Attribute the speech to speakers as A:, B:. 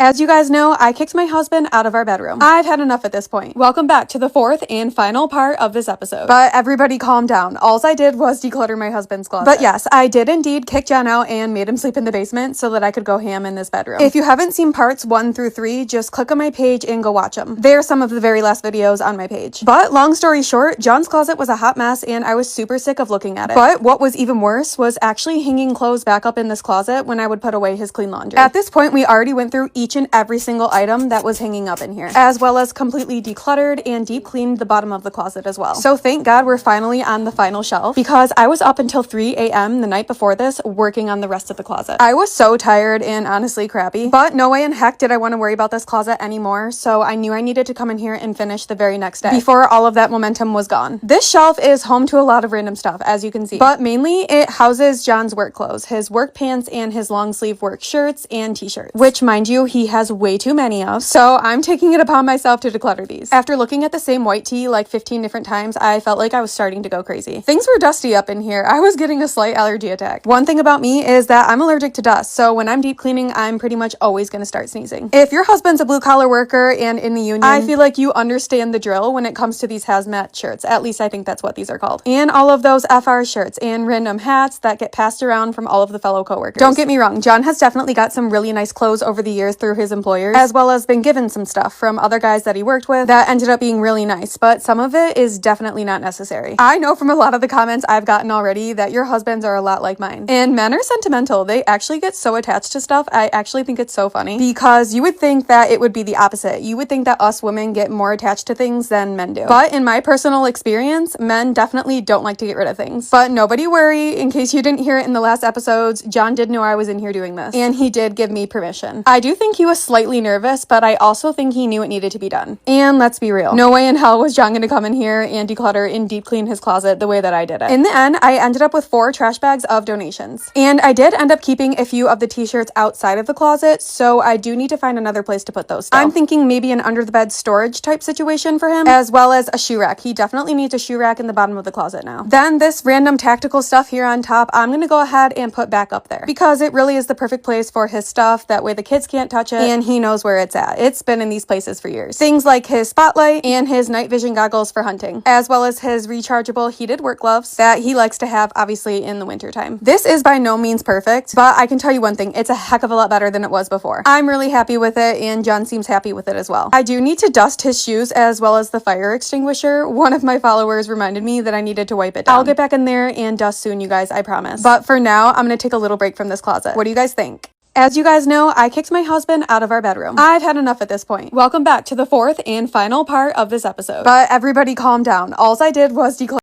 A: As you guys know, I kicked my husband out of our bedroom. I've had enough at this point. Welcome back to the fourth and final part of this episode. But everybody calm down. Alls I did was declutter my husband's closet. But yes, I did indeed kick John out and made him sleep in the basement so that I could go ham in this bedroom. If you haven't seen parts 1 through 3, just click on my page and go watch them. They're some of the very last videos on my page. But long story short, John's closet was a hot mess and I was super sick of looking at it. But what was even worse was actually hanging clothes back up in this closet when I would put away his clean laundry. At this point, we already went through each and every single item that was hanging up in here, as well as completely decluttered and deep cleaned the bottom of the closet as well. So thank God we're finally on the final shelf, because I was up until 3 a.m. the night before this working on the rest of the closet. I was so tired and honestly crappy, but no way in heck did I want to worry about this closet anymore, so I knew I needed to come in here and finish the very next day before all of that momentum was gone. This shelf is home to a lot of random stuff, as you can see, but mainly it houses John's work clothes, his work pants and his long sleeve work shirts and t-shirts, which mind you, he has way too many of, so I'm taking it upon myself to declutter these. After looking at the same white tee like 15 different times, I felt like I was starting to go crazy. Things were dusty up in here. I was getting a slight allergy attack. One thing about me is that I'm allergic to dust, so when I'm deep cleaning, I'm pretty much always going to start sneezing. If your husband's a blue-collar worker and in the union, I feel like you understand the drill when it comes to these hazmat shirts. At least I think that's what these are called. And all of those FR shirts and random hats that get passed around from all of the fellow coworkers. Don't get me wrong, John has definitely got some really nice clothes over the years through his employers, as well as been given some stuff from other guys that he worked with that ended up being really nice, but some of it is definitely not necessary. I know from a lot of the comments I've gotten already that your husbands are a lot like mine. And men are sentimental. They actually get so attached to stuff. I actually think it's so funny, because you would think that it would be the opposite. You would think that us women get more attached to things than men do. But in my personal experience, men definitely don't like to get rid of things. But nobody worry, in case you didn't hear it in the last episodes, John did know I was in here doing this, and he did give me permission. I do think he was slightly nervous, but I also think he knew it needed to be done. And let's be real, no way in hell was John gonna come in here and declutter and deep clean his closet the way that I did it. In the end, I ended up with 4 trash bags of donations. And I did end up keeping a few of the t-shirts outside of the closet, so I do need to find another place to put those still. I'm thinking maybe an under the bed storage type situation for him, as well as a shoe rack. He definitely needs a shoe rack in the bottom of the closet now. Then this random tactical stuff here on top, I'm gonna go ahead and put back up there, because it really is the perfect place for his stuff. That way the kids can't touch it and he knows where it's at. It's been in these places for years. Things like his spotlight and his night vision goggles for hunting, as well as his rechargeable heated work gloves that he likes to have, obviously, in the winter time. This is by no means perfect, but I can tell you one thing, it's a heck of a lot better than it was before. I'm really happy with it, and John seems happy with it as well. I do need to dust his shoes as well as the fire extinguisher. One of my followers reminded me that I needed to wipe it down. I'll get back in there and dust soon, you guys, I promise. But for now, I'm gonna take a little break from this closet. What do you guys think? As you guys know, I kicked my husband out of our bedroom. I've had enough at this point. Welcome back to the fourth and final part of this episode. But everybody calm down. Alls I did was declutter